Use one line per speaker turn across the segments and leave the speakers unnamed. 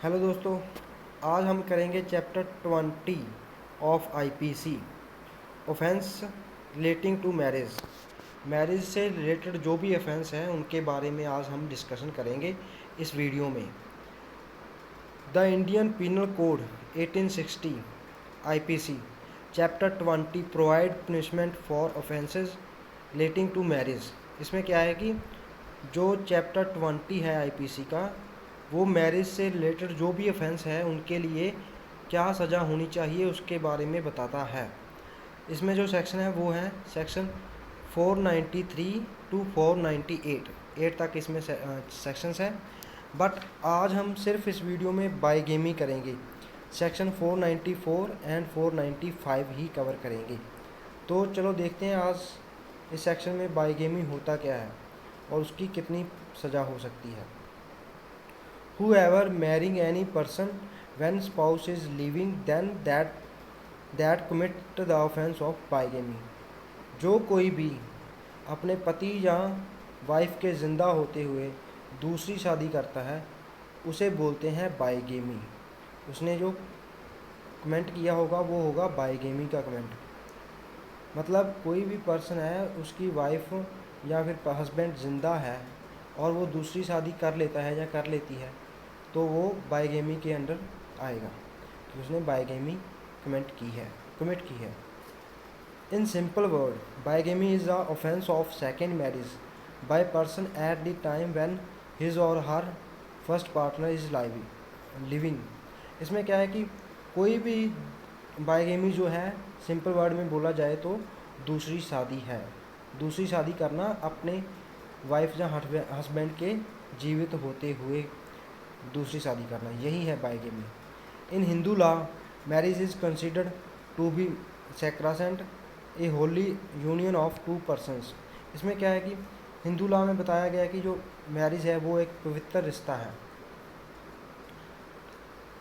Hello दोस्तों, आज हम करेंगे chapter 20 of IPC, offence relating to marriage. Marriage से रिलेटेड जो भी ऑफेंस हैं उनके बारे में आज हम डिस्कशन करेंगे इस वीडियो में। The Indian penal code 1860 IPC chapter 20 provide punishment for offences relating to marriage. इसमें क्या है कि जो चैप्टर 20 है आईपीसी का, वो मैरिज से रिलेटेड जो भी ऑफेंस है उनके लिए क्या सज़ा होनी चाहिए उसके बारे में बताता है। इसमें जो सेक्शन है वो है सेक्शन 493 टू 498, 8 तक इसमें सेक्शंस हैं। बट आज हम सिर्फ इस वीडियो में बाईगेमी करेंगे, सेक्शन 494 एंड 495 ही कवर करेंगे। तो चलो देखते हैं आज इस सेक्शन में बाईगेमी होता क्या है और उसकी कितनी सज़ा हो सकती है। Whoever marrying any person when spouse is living, then that commit the offense of bigamy। जो कोई भी अपने पति या वाइफ के ज़िंदा होते हुए दूसरी शादी करता है उसे बोलते हैं बाईगेमी। उसने जो कमेंट किया होगा वो होगा बाईगेमी का कमेंट। मतलब कोई भी पर्सन है, उसकी वाइफ या फिर हस्बैंड ज़िंदा है और वो दूसरी शादी कर लेता है या कर लेती है तो वो बाईगेमी के अंडर आएगा कि उसने बाईगेमी कमिट की है। In simple word, bigamy is the offence of second marriage by person at the time when his or her first partner is living. इसमें क्या है कि कोई भी बाईगेमी जो है सिंपल वर्ड में बोला जाए तो दूसरी शादी है। दूसरी शादी करना अपने वाइफ या हस्बैंड के जीवित होते हुए दूसरी शादी करना, यही है bigamy. In Hindu law, marriage is considered to be sacrament, a holy union of two persons. इसमें क्या है कि हिंदू लॉ में बताया गया है कि जो मैरिज है वो एक पवित्र रिश्ता है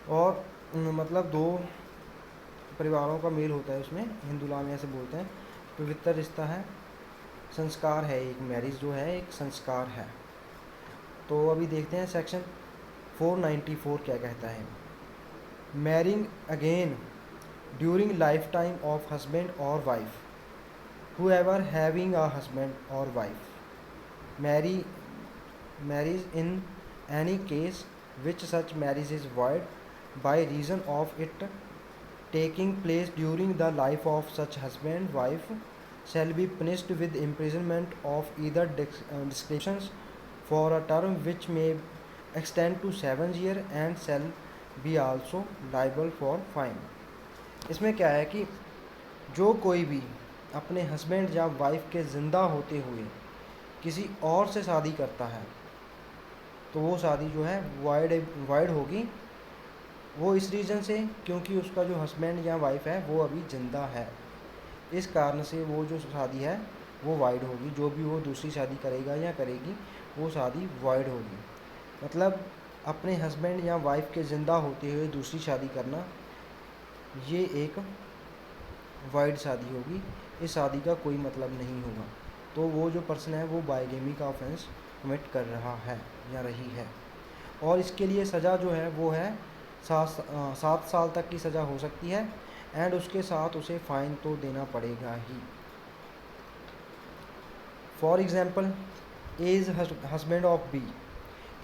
और मतलब दो परिवारों का मेल होता है उसमें। हिंदू लॉ में ऐसे बोलते हैं पवित्र रिश्ता है, संस्कार है। एक मैरिज जो है एक संस्कार है। तो अभी देखते हैं सेक्शन 494 क्या कहता है। Marrying again during life time of husband और wife, whoever having a husband or wife marries in any case which such marriage is void by reason of it taking place during the life of such husband wife shall be punished with imprisonment of either descriptions for a term which may extend to 7 years and shall be also liable for fine। इसमें क्या है कि जो कोई भी अपने husband या wife के ज़िंदा होते हुए किसी और से शादी करता है तो वो शादी जो है वाइड होगी। वो इस रीज़न से क्योंकि उसका जो हस्बैंड या वाइफ है वो अभी ज़िंदा है, इस कारण से वो जो शादी है वो वाइड होगी। जो भी वो दूसरी शादी करेगा या करेगी वो शादी वाइड होगी। मतलब अपने हस्बैंड या वाइफ के ज़िंदा होते हुए दूसरी शादी करना ये एक वाइड शादी होगी, इस शादी का कोई मतलब नहीं होगा। तो वो जो पर्सन है वो बाईगेमी का ऑफेंस कमिट कर रहा है या रही है और इसके लिए सज़ा जो है वो है 7 साल तक की सज़ा हो सकती है एंड उसके साथ उसे फ़ाइन तो देना पड़ेगा ही। For example, A is husband of B.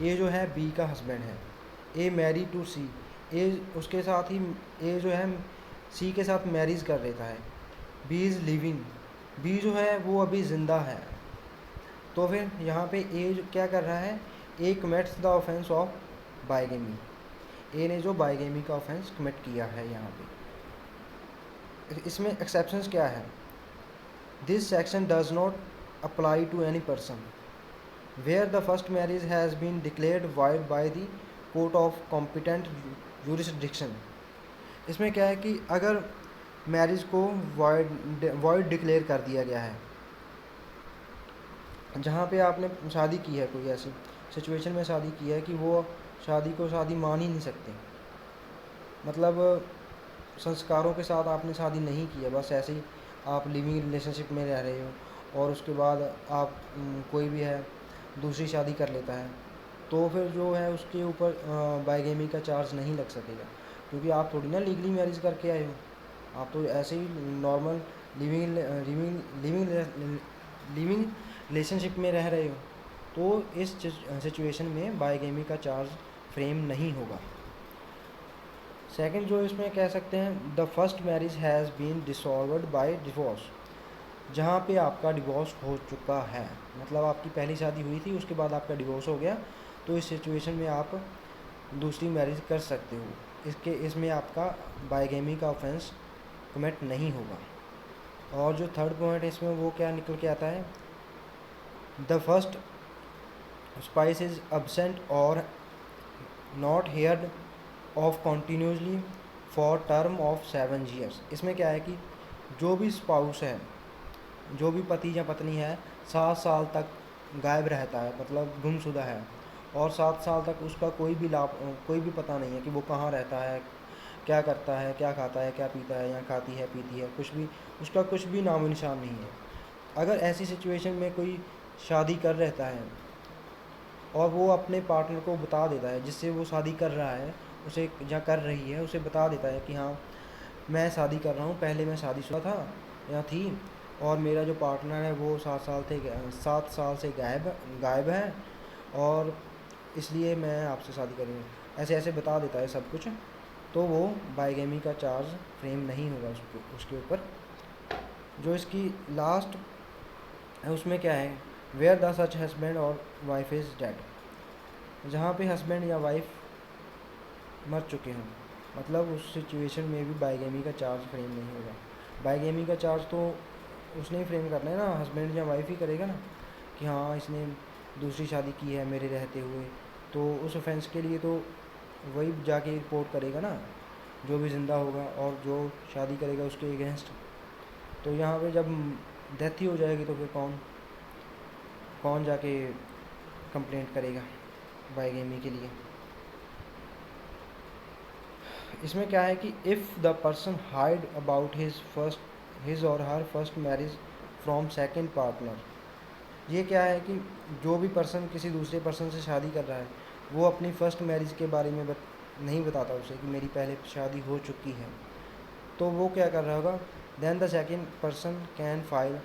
A जो है बी का हस्बैंड है। ए मैरी टू सी, ए उसके साथ ही ए जो है सी के साथ मैरिज कर लेता है। बी इज़ लिविंग, बी जो है वो अभी ज़िंदा है। तो फिर यहाँ पे ए क्या कर रहा है, ए कमिट्स द ऑफेंस ऑफ बाईगेमी। ए ने जो बाईगेमी का ऑफेंस कमिट किया है यहाँ पे। इसमें एक्सेप्शंस क्या है, this section does not apply to any person where the first marriage has been declared void by the court of competent jurisdiction. इसमें क्या है कि अगर मैरिज को वॉइड डिक्लेयर कर दिया गया है, जहाँ पे आपने शादी की है, कोई ऐसी सिचुएशन में शादी की है कि वो शादी को शादी मान ही नहीं सकते, मतलब संस्कारों के साथ आपने शादी नहीं की है, बस ऐसे ही आप लिविंग रिलेशनशिप में रह रहे हो और उसके बाद आप कोई भी है दूसरी शादी कर लेता है तो फिर जो है उसके ऊपर बाइगेमी का चार्ज नहीं लग सकेगा, क्योंकि आप थोड़ी ना लीगली मैरिज करके आए हो, आप तो ऐसे ही normal living living living living relationship में रह रहे हो। तो इस सिचुएशन में बाइगेमी का चार्ज फ्रेम नहीं होगा। सेकंड जो इसमें कह सकते हैं, the first marriage has been dissolved by divorce, जहाँ पे आपका डिवोर्स हो चुका है, मतलब आपकी पहली शादी हुई थी उसके बाद आपका डिवोर्स हो गया, तो इस सिचुएशन में आप दूसरी मैरिज कर सकते हो। इसमें आपका बाइगेमी का ऑफेंस कमिट नहीं होगा। और जो थर्ड पॉइंट है इसमें वो क्या निकल के आता है, the first spice is absent और not heard of continuously for term of 7 years। इसमें क्या है कि जो भी स्पाउस है, जो भी पति या पत्नी है, 7 साल तक गायब रहता है, मतलब गुमशुदा है, और 7 साल तक उसका कोई भी पता नहीं है कि वो कहाँ रहता है, क्या करता है, क्या खाता है, क्या पीता है, या खाती है पीती है, कुछ भी उसका कुछ भी नामो निशान नहीं है। अगर ऐसी सिचुएशन में कोई शादी कर रहता है और वो अपने पार्टनर को बता देता है, जिससे वो शादी कर रहा है उसे या कर रही है, उसे बता देता है कि हाँ मैं शादी कर रहा हूँ, पहले मैं शादीशुदा था या थी, और मेरा जो पार्टनर है वो 7 साल से गायब है, और इसलिए मैं आपसे शादी कर रही हूँ, ऐसे ऐसे बता देता है सब कुछ, तो वो बाइगेमी का चार्ज फ्रेम नहीं होगा उसके ऊपर। जो इसकी लास्ट है उसमें क्या है, वेयर द सच हस्बैंड और वाइफ इज़ डेड, जहाँ पे हस्बैंड या वाइफ मर चुके हैं, मतलब उस सिचुएशन में भी बाइगेमी का चार्ज फ्रेम नहीं होगा। बाइगेमी का चार्ज तो उसने ही फ्रेम करना है ना, हस्बैंड या वाइफ ही करेगा ना, कि हाँ इसने दूसरी शादी की है मेरे रहते हुए, तो उस ऑफेंस के लिए तो वही जाके रिपोर्ट करेगा ना, जो भी ज़िंदा होगा, और जो शादी करेगा उसके अगेंस्ट। तो यहाँ पे जब डेथ ही हो जाएगी तो फिर कौन कौन जाके कंप्लेंट करेगा बाइगेमी के लिए। इसमें क्या है कि if the person hide about his or her first marriage from second partner, ये क्या है कि जो भी पर्सन किसी दूसरे पर्सन से शादी कर रहा है वो अपनी फ़र्स्ट मैरिज के बारे में नहीं बताता उसे कि मेरी पहले शादी हो चुकी है, तो वो क्या कर रहा होगा, then the second person can file,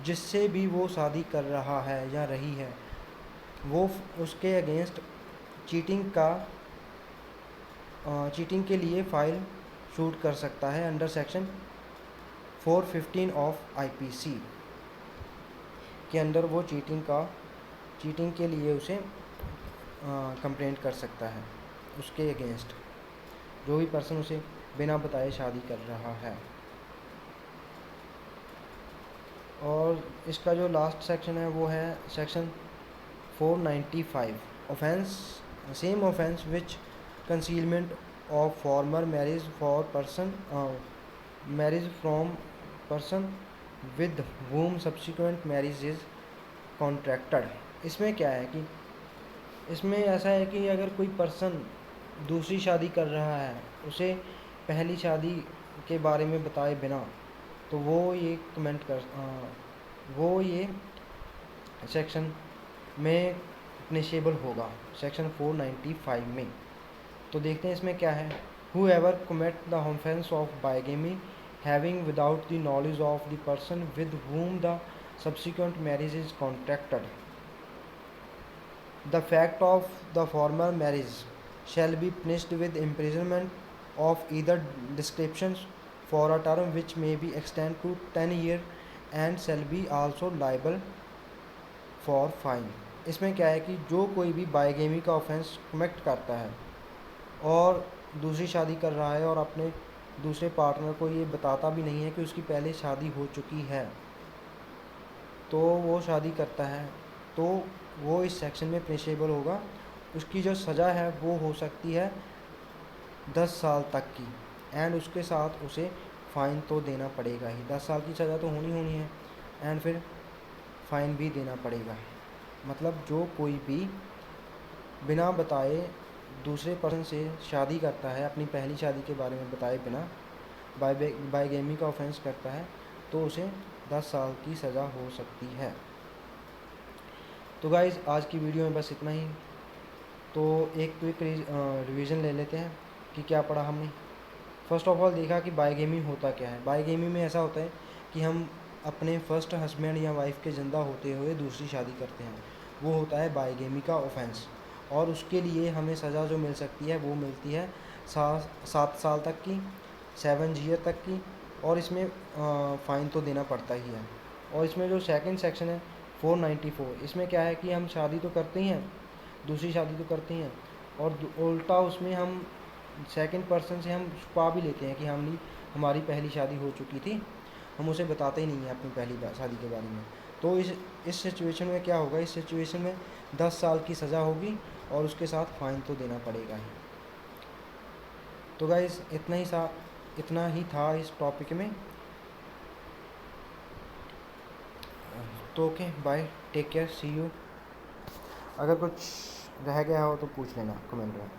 जिससे भी वो शादी कर रहा है या रही है, वो उसके अगेंस्ट चीटिंग के लिए फ़ाइल शूट कर सकता है अंडर सेक्शन 415 ऑफ आईपीसी के अंदर। वो चीटिंग के लिए उसे कंप्लेंट कर सकता है उसके अगेंस्ट, जो भी पर्सन उसे बिना बताए शादी कर रहा है। और इसका जो लास्ट सेक्शन है वो है section 495, offence same offence which concealment of former marriage for person marriage from person with whom subsequent marriage is contracted. इसमें क्या है कि इसमें ऐसा है कि अगर कोई पर्सन दूसरी शादी कर रहा है, उसे पहली शादी के बारे में बताए बिना, तो वो ये सेक्शन में पनिशेबल होगा, सेक्शन 495 में। तो देखते हैं इसमें क्या है, who ever commit the offence of bigamy having without the knowledge of the person with whom the subsequent marriage is contracted, the fact of the former marriage shall be punished with imprisonment of either descriptions for a term which may be extended to 10 years and shall be also liable for fine। इसमें क्या है कि जो कोई भी bigamy का offence commit करता है और दूसरी शादी कर रहा है और अपने दूसरे पार्टनर को ये बताता भी नहीं है कि उसकी पहले शादी हो चुकी है, तो वो शादी करता है, तो वो इस सेक्शन में पनिशेबल होगा। उसकी जो सज़ा है वो हो सकती है 10 साल तक की, एंड उसके साथ उसे फ़ाइन तो देना पड़ेगा ही, 10 साल की सज़ा तो होनी है, एंड फिर फ़ाइन भी देना पड़ेगा। मतलब जो कोई भी बिना बताए दूसरे पर्सन से शादी करता है, अपनी पहली शादी के बारे में बताए बिना बाइगेमी का ऑफेंस करता है, तो उसे 10 साल की सज़ा हो सकती है। तो गाइज़ आज की वीडियो में बस इतना ही। तो एक क्विक रिवीजन ले लेते हैं कि क्या पढ़ा हमने। फर्स्ट ऑफ ऑल देखा कि बाईगेमी होता क्या है। बाईगेमी में ऐसा होता है कि हम अपने फर्स्ट हस्बैंड या वाइफ के ज़िंदा होते हुए दूसरी शादी करते हैं, वो होता है बाईगेमी का ऑफेंस। और उसके लिए हमें सज़ा जो मिल सकती है वो मिलती है 7 साल तक की, 7 ईयर तक की, और इसमें फ़ाइन तो देना पड़ता ही है। और इसमें जो सेकंड सेक्शन है 494, इसमें क्या है कि हम शादी तो करते ही हैं, दूसरी शादी तो करते हैं, और उल्टा उसमें हम सेकंड पर्सन से हम छुपा भी लेते हैं कि हमारी पहली शादी हो चुकी थी, हम उसे बताते ही नहीं हैं अपनी पहली शादी के बारे में। तो इस सिचुएशन में क्या होगा, इस सिचुएशन में 10 साल की सज़ा होगी और उसके साथ फ़ाइन तो देना पड़ेगा ही। तो गाइस इतना ही था इस टॉपिक में। तो okay, bye, take care, see you. अगर कुछ रह गया हो तो पूछ लेना कमेंट में।